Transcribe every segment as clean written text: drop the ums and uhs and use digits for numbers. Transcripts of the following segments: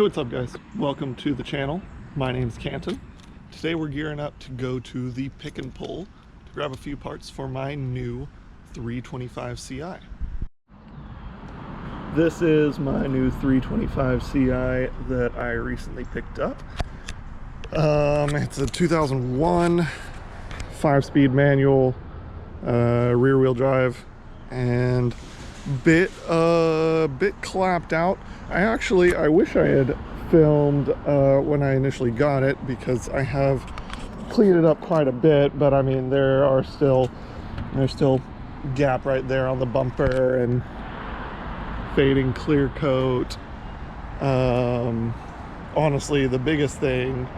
what's up guys? Welcome to the channel. My name is Canton. Today we're gearing up to go to the pick and pull to grab a few parts for my new 325 Ci. This is my new 325 Ci that I recently picked up. It's a 2001 5-speed manual, rear wheel drive, and bit clapped out. I wish I had filmed when I initially got it, because I have cleaned it up quite a bit, but I mean there's still gap right there on the bumper and fading clear coat. Honestly, the biggest thing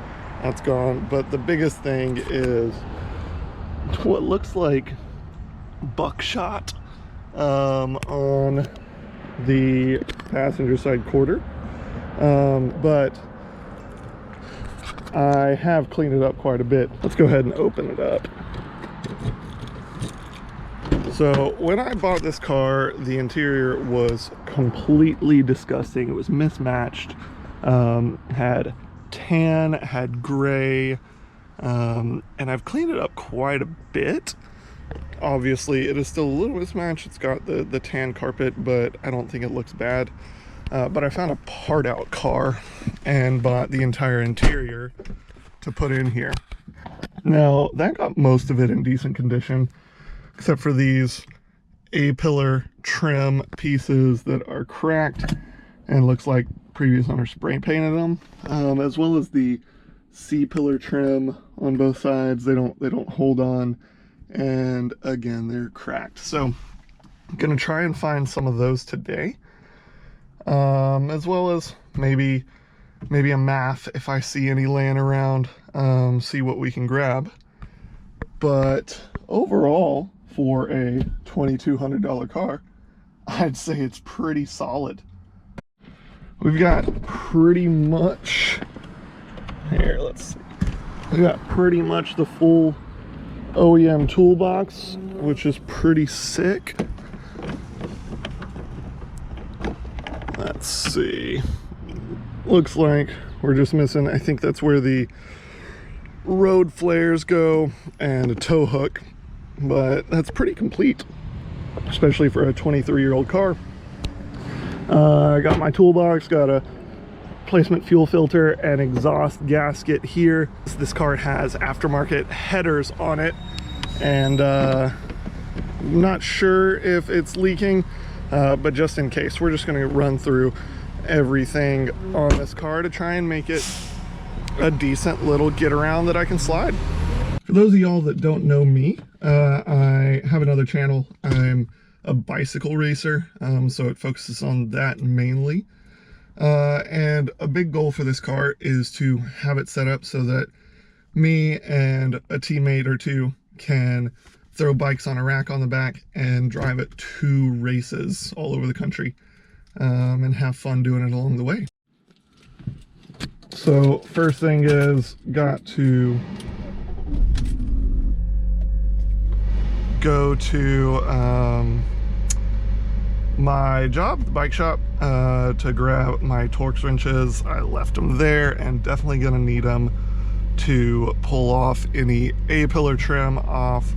that's gone, but the biggest thing is what looks like buckshot on the passenger side quarter, but I have cleaned it up quite a bit. Let's go ahead and open it up. So when I bought this car, the interior was completely disgusting. It was mismatched, had tan, had gray, and I've cleaned it up quite a bit. Obviously it is still a little mismatched. It's got the tan carpet, but I don't think it looks bad. But I found a part out car and bought the entire interior to put in here. Now that got most of it in decent condition, except for these A-pillar trim pieces that are cracked and looks like previous owner spray painted them, as well as the C-pillar trim on both sides. They don't hold on, and again they're cracked. So I'm gonna try and find some of those today, as well as maybe a math if I see any laying around, see what we can grab. But overall, for a $2,200 car, I'd say it's pretty solid. We've got pretty much, here, let's see, we got pretty much the full OEM toolbox, which is pretty sick. Let's see, looks like we're just missing, I think that's where the road flares go, and a tow hook, but that's pretty complete, especially for a 23-year-old car. I got my toolbox, got a replacement fuel filter and exhaust gasket here. This car has aftermarket headers on it, and I'm not sure if it's leaking, but just in case, we're just going to run through everything on this car to try and make it a decent little get around that I can slide. For those of y'all that don't know me, I have another channel. I'm a bicycle racer, so it focuses on that mainly. And a big goal for this car is to have it set up so that me and a teammate or two can throw bikes on a rack on the back and drive it to races all over the country, and have fun doing it along the way. So first thing is, got to go to my job, the bike shop, to grab my Torx wrenches. I left them there, and definitely gonna need them to pull off any A-pillar trim off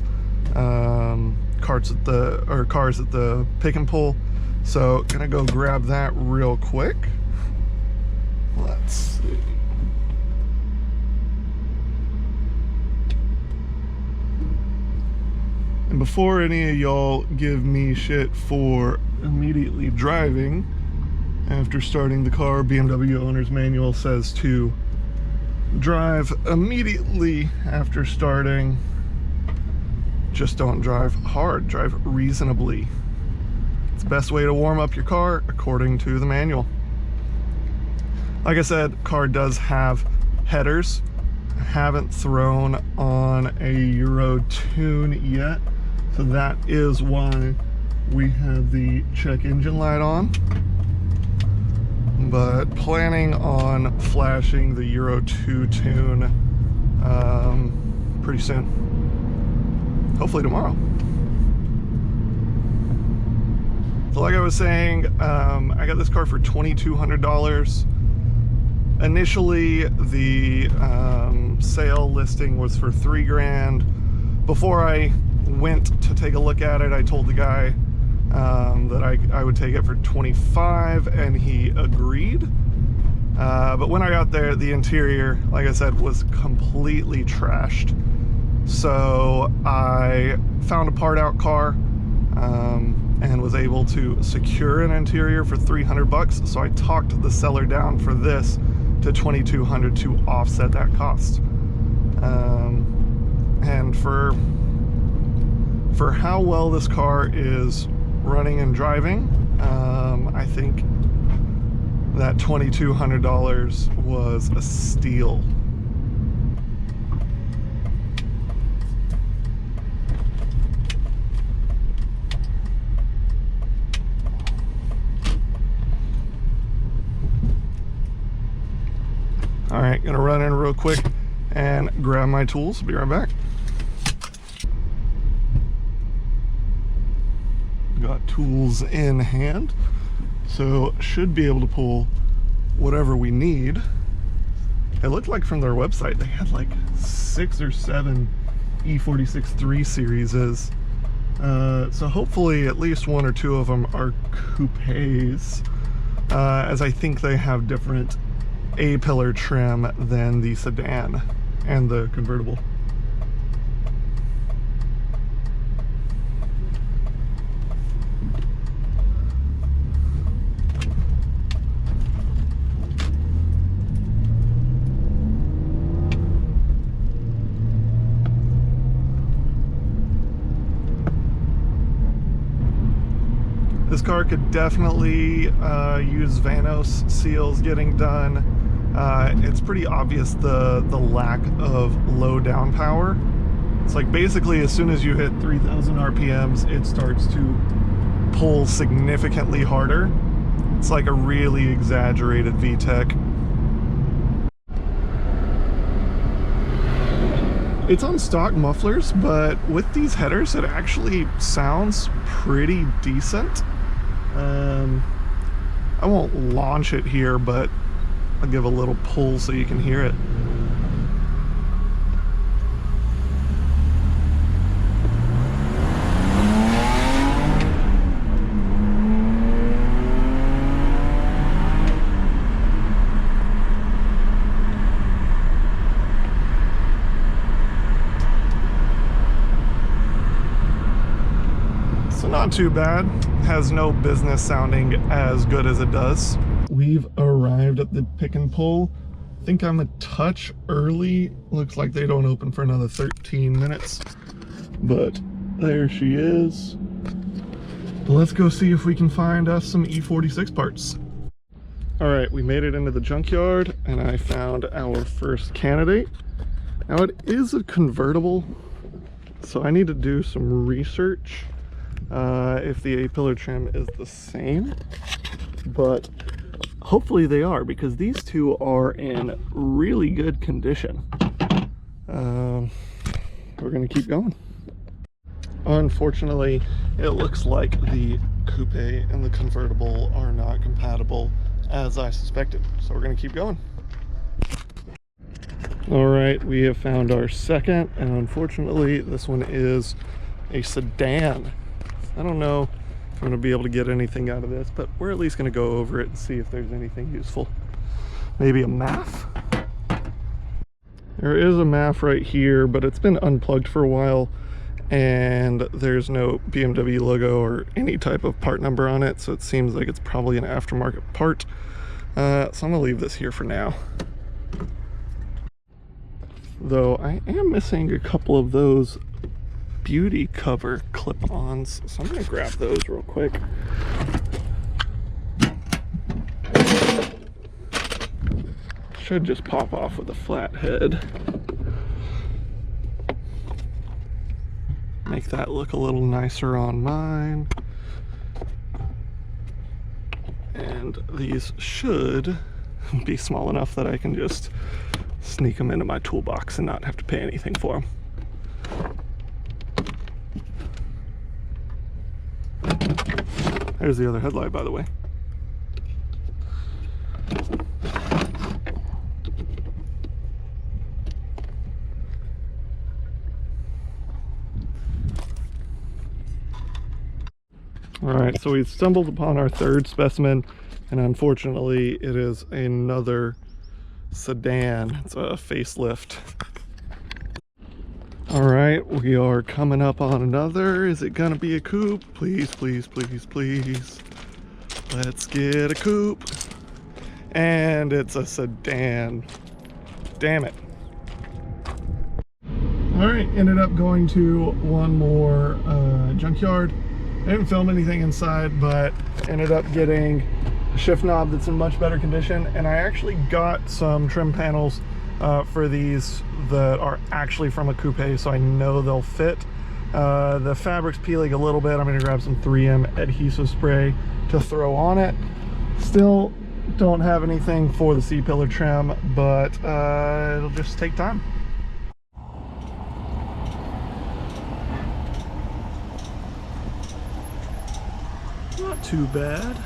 cars at the pick and pull. So gonna go grab that real quick. Let's see. And before any of y'all give me shit for immediately driving after starting the car, BMW owner's manual says to drive immediately after starting. Just don't drive hard, drive reasonably. It's the best way to warm up your car according to the manual. Like I said, car does have headers. I haven't thrown on a Euro tune yet, so that is why we have the check engine light on. But planning on flashing the Euro 2 tune pretty soon. Hopefully tomorrow. So like I was saying, I got this car for $2,200. Initially, the sale listing was for $3 grand. Before I went to take a look at it, I told the guy that I would take it for 25, and he agreed. But when I got there, the interior, like I said, was completely trashed. So I found a part out car and was able to secure an interior for 300 bucks. So I talked the seller down for this to 2,200 to offset that cost. And for how well this car is running and driving, I think that $2,200 was a steal. All right, gonna run in real quick and grab my tools. Be right back. Got tools in hand, so should be able to pull whatever we need. It looked like from their website they had like 6 or 7 E46 3 series. So hopefully at least 1 or 2 of them are coupes, as I think they have different A-pillar trim than the sedan and the convertible. This car could definitely use Vanos seals getting done. It's pretty obvious the lack of low down power. It's like basically as soon as you hit 3,000 RPMs, it starts to pull significantly harder. It's like a really exaggerated VTEC. It's on stock mufflers, but with these headers, it actually sounds pretty decent. I won't launch it here, but I'll give a little pull so you can hear it. So not too bad. Has no business sounding as good as it does. We've arrived at the pick and pull. I think I'm a touch early. Looks like they don't open for another 13 minutes, but there she is. Let's go see if we can find us some E46 parts. All right, we made it into the junkyard and I found our first candidate. Now it is a convertible, so I need to do some research if the A-pillar trim is the same, but hopefully they are, because these two are in really good condition. We're gonna keep going. Unfortunately, it looks like the coupe and the convertible are not compatible, as I suspected, so we're gonna keep going. All right, we have found our second, and unfortunately this one is a sedan. I don't know if I'm going to be able to get anything out of this, but we're at least going to go over it and see if there's anything useful. Maybe a MAF? There is a MAF right here, but it's been unplugged for a while, and there's no BMW logo or any type of part number on it, so it seems like it's probably an aftermarket part. So I'm going to leave this here for now. Though I am missing a couple of those beauty cover clip-ons, so I'm gonna grab those real quick. Should just pop off with a flat head. Make that look a little nicer on mine. And these should be small enough that I can just sneak them into my toolbox and not have to pay anything for them. There's the other headlight, by the way. All right, so we stumbled upon our third specimen, and unfortunately it is another sedan. It's a facelift. All right, we are coming up on another. Is it gonna be a coupe? Please, please, please, please. Let's get a coupe. And it's a sedan. Damn it. All right, ended up going to one more junkyard. I didn't film anything inside, but ended up getting a shift knob that's in much better condition. And I actually got some trim panels for these that are actually from a coupe, so I know they'll fit. The fabric's peeling a little bit. I'm gonna grab some 3M adhesive spray to throw on it. Still don't have anything for the C-pillar trim, but it'll just take time. Not too bad.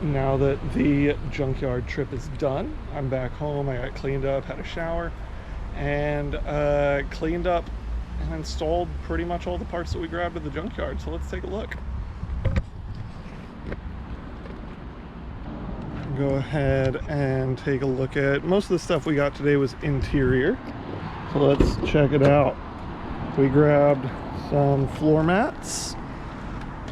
Now that the junkyard trip is done, I'm back home. I got cleaned up, had a shower, and cleaned up and installed pretty much all the parts that we grabbed at the junkyard. So let's take a look. Go ahead and take a look at most of the stuff we got today was interior. So let's check it out. We grabbed some floor mats,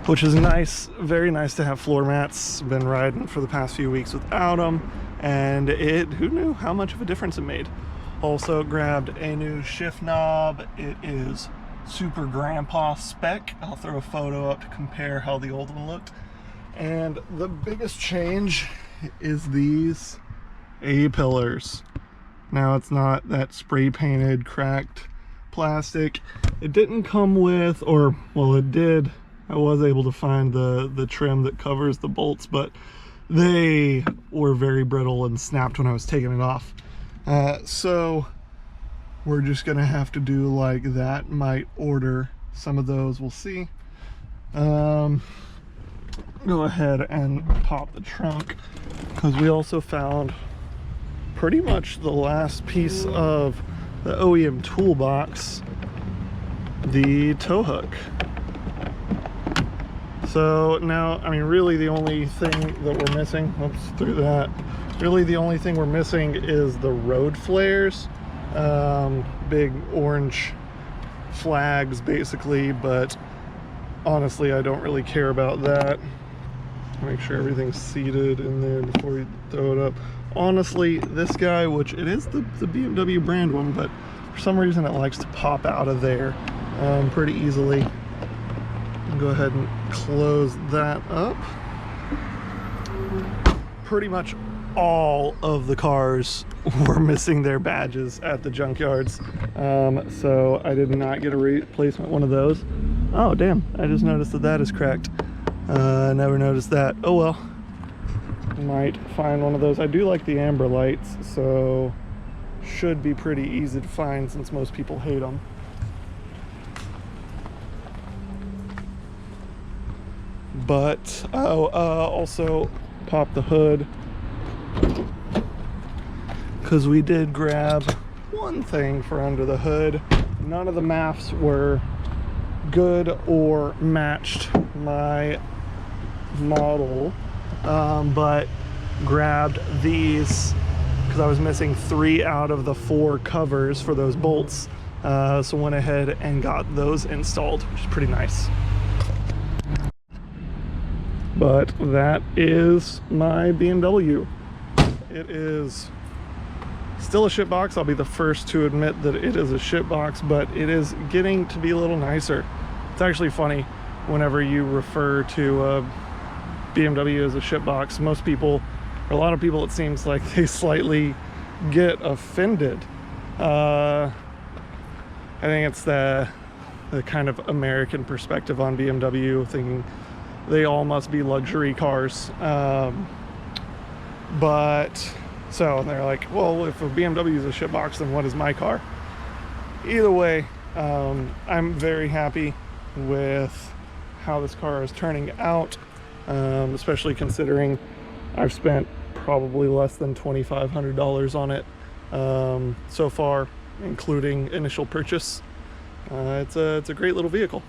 which is nice, very nice to have floor mats. Been riding for the past few weeks without them, and who knew how much of a difference it made. Also grabbed a new shift knob. It is super grandpa spec. I'll throw a photo up to compare how the old one looked. And the biggest change is these A-pillars. Now it's not that spray painted cracked plastic. It didn't come with, or well, it did. I was able to find the trim that covers the bolts, but they were very brittle and snapped when I was taking it off. So we're just gonna have to do like that. Might order some of those, we'll see. Go ahead and pop the trunk, because we also found pretty much the last piece of the OEM toolbox, the tow hook. So now, I mean, really the only thing that we're missing, oops, through that, really the only thing we're missing is the road flares. Big orange flags basically, but honestly I don't really care about that. Make sure everything's seated in there before we throw it up. Honestly, this guy, which it is the BMW brand one, but for some reason it likes to pop out of there pretty easily. Go ahead and close that up. Pretty much all of the cars were missing their badges at the junkyards, so I did not get a replacement one of those. Oh damn, I just noticed that that is cracked. Never noticed that. Oh well, might find one of those. I do like the amber lights, so should be pretty easy to find since most people hate them. But also pop the hood, because we did grab one thing for under the hood. None of the maps were good or matched my model, but grabbed these because I was missing 3 out of the 4 covers for those bolts, so went ahead and got those installed, which is pretty nice. But that is my BMW. It is still a shit box. I'll be the first to admit that it is a shit box, but it is getting to be a little nicer. It's actually funny whenever you refer to BMW as a shit box. Most people, or a lot of people, it seems like they slightly get offended. I think it's the kind of American perspective on BMW, thinking they all must be luxury cars. But so they're like, well, if a BMW is a shit box, then what is my car? Either way, I'm very happy with how this car is turning out, especially considering I've spent probably less than $2,500 on it so far, including initial purchase. It's a great little vehicle.